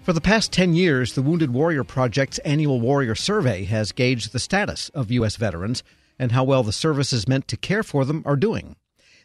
For the past 10 years, the Wounded Warrior Project's annual Warrior Survey has gauged the status of U.S. veterans and how well the services meant to care for them are doing.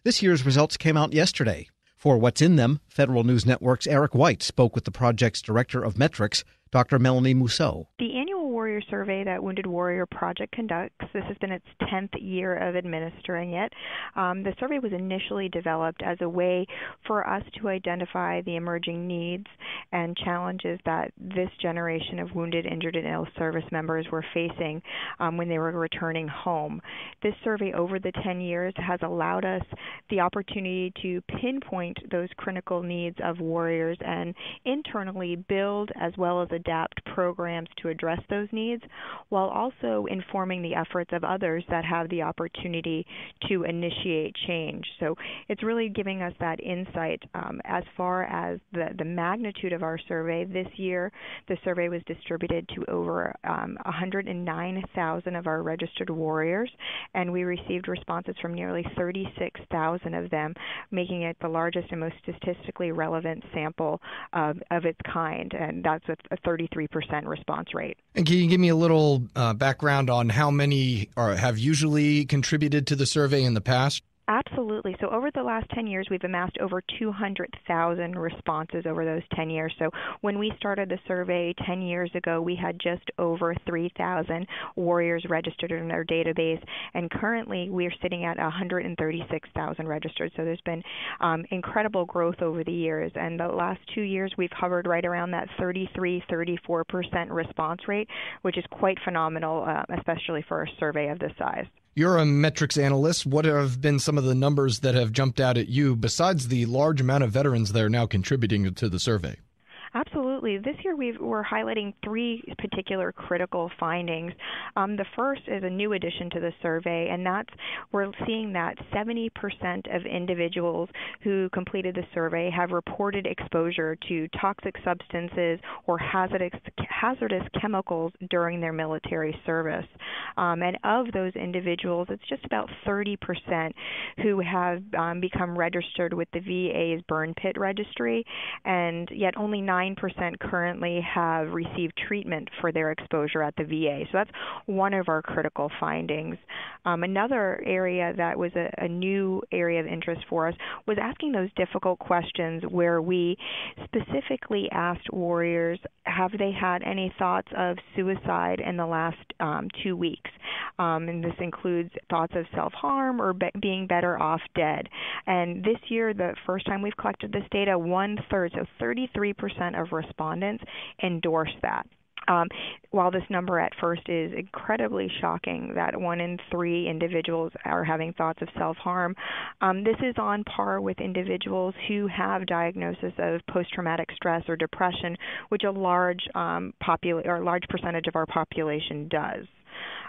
This year's results came out yesterday. For What's in Them, Federal News Network's Eric White spoke with the project's Director of Metrics, Dr. Melanie Mousseau. The annual Warrior Survey that Wounded Warrior Project conducts, this has been its 10th year of administering it. The survey was initially developed as a way for us to identify the emerging needs and challenges that this generation of wounded, injured, and ill service members were facing when they were returning home. This survey over the 10 years has allowed us the opportunity to pinpoint those critical needs of warriors and internally build as well as adapt programs to address those needs, while also informing the efforts of others that have the opportunity to initiate change. So it's really giving us that insight as far as the magnitude of our survey. This year, the survey was distributed to over 109,000 of our registered warriors, and we received responses from nearly 36,000 of them, making it the largest and most statistically relevant sample of its kind, and that's a 33% response rate. And can you give me a little background on how many have usually contributed to the survey in the past? Absolutely. So over the last 10 years, we've amassed over 200,000 responses over those 10 years. So when we started the survey 10 years ago, we had just over 3,000 warriors registered in our database, and currently we're sitting at 136,000 registered. So there's been incredible growth over the years, and the last 2 years we've hovered right around that 33-34% response rate, which is quite phenomenal, especially for a survey of this size. You're a metrics analyst. What have been some of the numbers that have jumped out at you besides the large amount of veterans that are now contributing to the survey? Absolutely. This year we're highlighting three particular critical findings. The first is a new addition to the survey, and we're seeing that 70% of individuals who completed the survey have reported exposure to toxic substances or hazardous chemicals during their military service. And of those individuals, it's just about 30% who have become registered with the VA's burn pit registry, and yet only 9% currently have received treatment for their exposure at the VA. So that's one of our critical findings. Another area that was a new area of interest for us was asking those difficult questions where we specifically asked warriors, have they had any thoughts of suicide in the last 2 weeks? And this includes thoughts of self-harm or being better off dead. And this year, the first time we've collected this data, 1/3, so 33% of respondents endorsed that. While this number at first is incredibly shocking, that 1 in 3 individuals are having thoughts of self-harm, this is on par with individuals who have diagnosis of post-traumatic stress or depression, which a large percentage of our population does.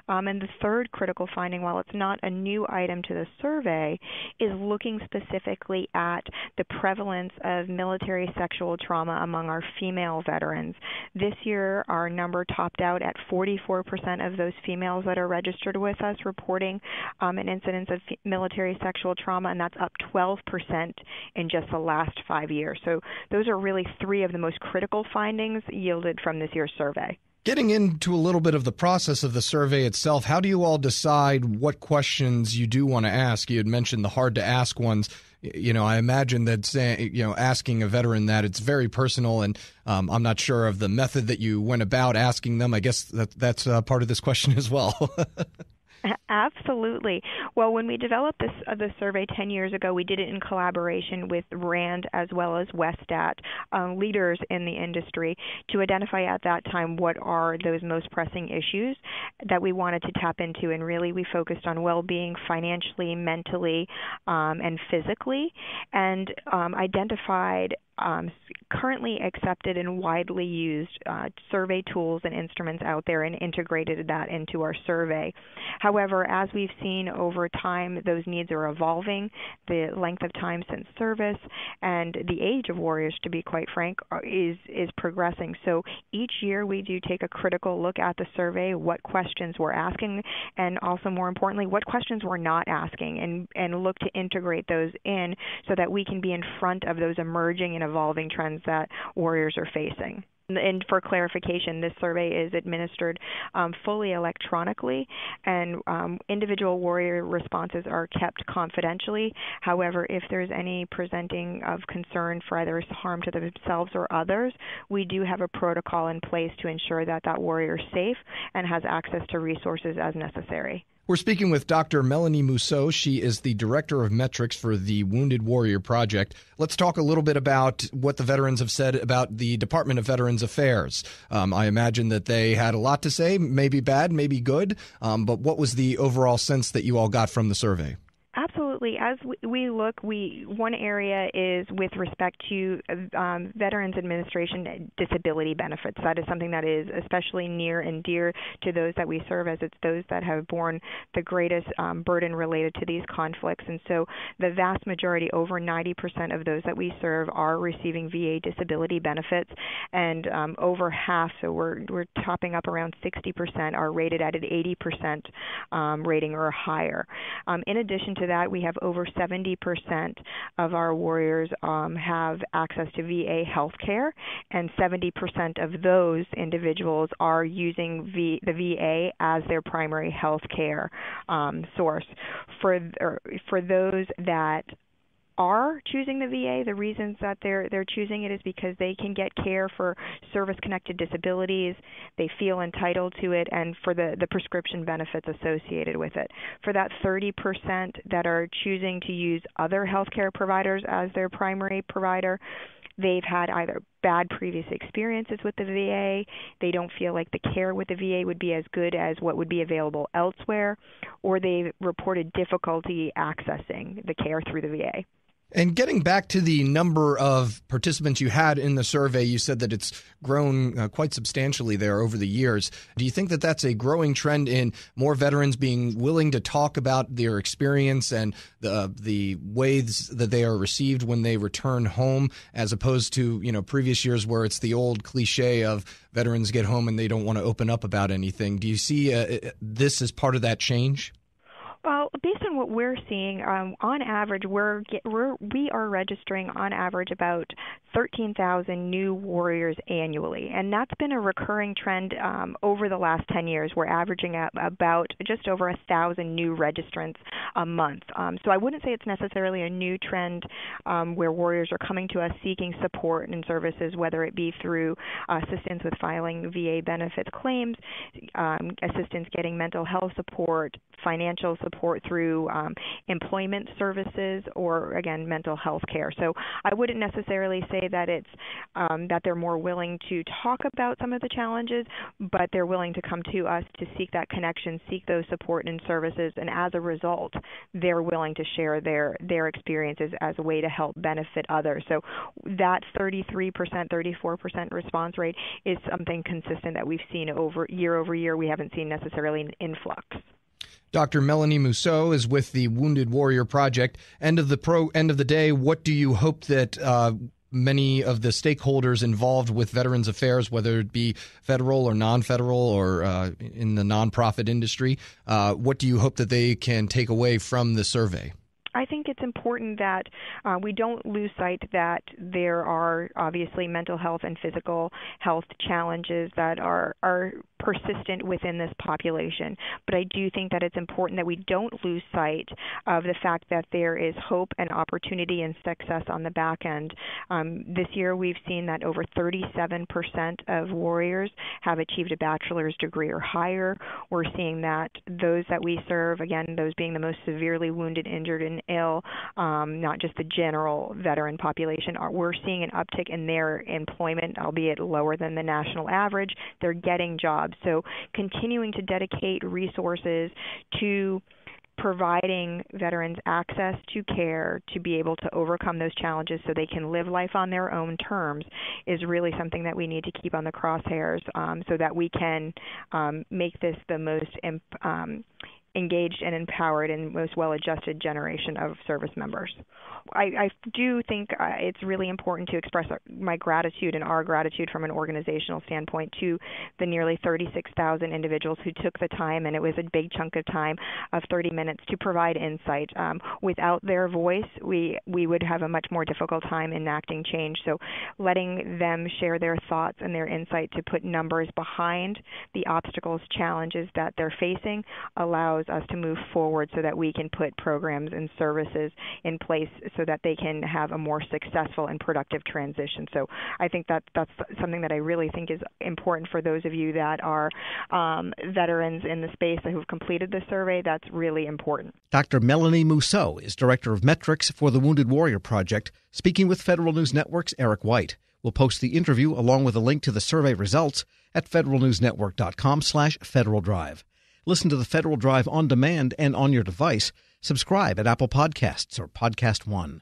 And the third critical finding, while it's not a new item to the survey, is looking specifically at the prevalence of military sexual trauma among our female veterans. This year, our number topped out at 44% of those females that are registered with us reporting an incidence of military sexual trauma, and that's up 12% in just the last 5 years. So those are really three of the most critical findings yielded from this year's survey. Getting into a little bit of the process of the survey itself, how do you all decide what questions you do want to ask? You had mentioned the hard to ask ones. I imagine that asking a veteran that, it's very personal, and I'm not sure of the method that you went about asking them. I guess that's part of this question as well. Absolutely. Well, when we developed the survey 10 years ago, we did it in collaboration with RAND as well as Westat, leaders in the industry, to identify at that time what are those most pressing issues that we wanted to tap into. And really, we focused on well-being financially, mentally, and physically, and identified currently accepted and widely used survey tools and instruments out there and integrated that into our survey. However, as we've seen over time, those needs are evolving. The length of time since service and the age of warriors, to be quite frank, is progressing. So each year we do take a critical look at the survey, what questions we're asking, and also more importantly, what questions we're not asking, and look to integrate those in so that we can be in front of those emerging and evolving trends that warriors are facing. And for clarification, this survey is administered fully electronically, and individual warrior responses are kept confidentially. However, if there's any presenting of concern for either harm to themselves or others, we do have a protocol in place to ensure that that warrior is safe and has access to resources as necessary. We're speaking with Dr. Melanie Mousseau. She is the Director of Metrics for the Wounded Warrior Project. Let's talk a little bit about what the veterans have said about the Department of Veterans Affairs. I imagine that they had a lot to say, maybe bad, maybe good, but what was the overall sense that you all got from the survey? Absolutely. As we look, one area is with respect to Veterans Administration disability benefits. That is something that is especially near and dear to those that we serve, as it's those that have borne the greatest burden related to these conflicts. And so the vast majority, over 90% of those that we serve, are receiving VA disability benefits, and over half, so we're topping up around 60%, are rated at an 80% rating or higher. In addition to that, we have over 70% of our warriors have access to VA health care, and 70% of those individuals are using the VA as their primary health care source. For those that are choosing the VA, the reasons that they're choosing it is because they can get care for service-connected disabilities, they feel entitled to it, and for the prescription benefits associated with it. For that 30% that are choosing to use other healthcare providers as their primary provider, they've had either bad previous experiences with the VA, they don't feel like the care with the VA would be as good as what would be available elsewhere, or they've reported difficulty accessing the care through the VA. And getting back to the number of participants you had in the survey, you said that it's grown quite substantially there over the years. Do you think that that's a growing trend in more veterans being willing to talk about their experience and the ways that they are received when they return home, as opposed to, previous years where it's the old cliche of veterans get home and they don't want to open up about anything? Do you see this as part of that change? Well, based on what we're seeing, on average, we are registering on average about 13,000 new warriors annually, and that's been a recurring trend over the last 10 years. We're averaging at about just over 1,000 new registrants a month. So I wouldn't say it's necessarily a new trend where warriors are coming to us seeking support and services, whether it be through assistance with filing VA benefits claims, assistance getting mental health support, financial support through employment services, or again, mental health care. So I wouldn't necessarily say that it's that they're more willing to talk about some of the challenges, but they're willing to come to us to seek that connection, seek those support and services, and as a result, they're willing to share their experiences as a way to help benefit others. So that 33%, 34% response rate is something consistent that we've seen over year. We haven't seen necessarily an influx. Dr. Melanie Mousseau is with the Wounded Warrior Project. End of the day, what do you hope that many of the stakeholders involved with Veterans Affairs, whether it be federal or non-federal or in the nonprofit industry, what do you hope that they can take away from the survey? I think it's important that we don't lose sight that there are obviously mental health and physical health challenges that are persistent within this population. But I do think that it's important that we don't lose sight of the fact that there is hope and opportunity and success on the back end. This year we've seen that over 37% of warriors have achieved a bachelor's degree or higher. We're seeing that those that we serve, again, those being the most severely wounded, injured, and ill, not just the general veteran population, we're seeing an uptick in their employment, albeit lower than the national average. They're getting jobs. So continuing to dedicate resources to providing veterans access to care to be able to overcome those challenges so they can live life on their own terms is really something that we need to keep on the crosshairs so that we can make this the most engaged and empowered and most well-adjusted generation of service members. I do think it's really important to express my gratitude and our gratitude from an organizational standpoint to the nearly 36,000 individuals who took the time, and it was a big chunk of time of 30 minutes to provide insight. Without their voice, we would have a much more difficult time enacting change. So letting them share their thoughts and their insight to put numbers behind the obstacles, challenges that they're facing allows us to move forward so that we can put programs and services in place so that they can have a more successful and productive transition. So I think that's something that I really think is important for those of you that are veterans in the space who have completed the survey. That's really important. Dr. Melanie Mousseau is Director of Metrics for the Wounded Warrior Project, speaking with Federal News Network's Eric White. We'll post the interview along with a link to the survey results at federalnewsnetwork.com/Federal Drive. Listen to the Federal Drive on demand and on your device. Subscribe at Apple Podcasts or Podcast One.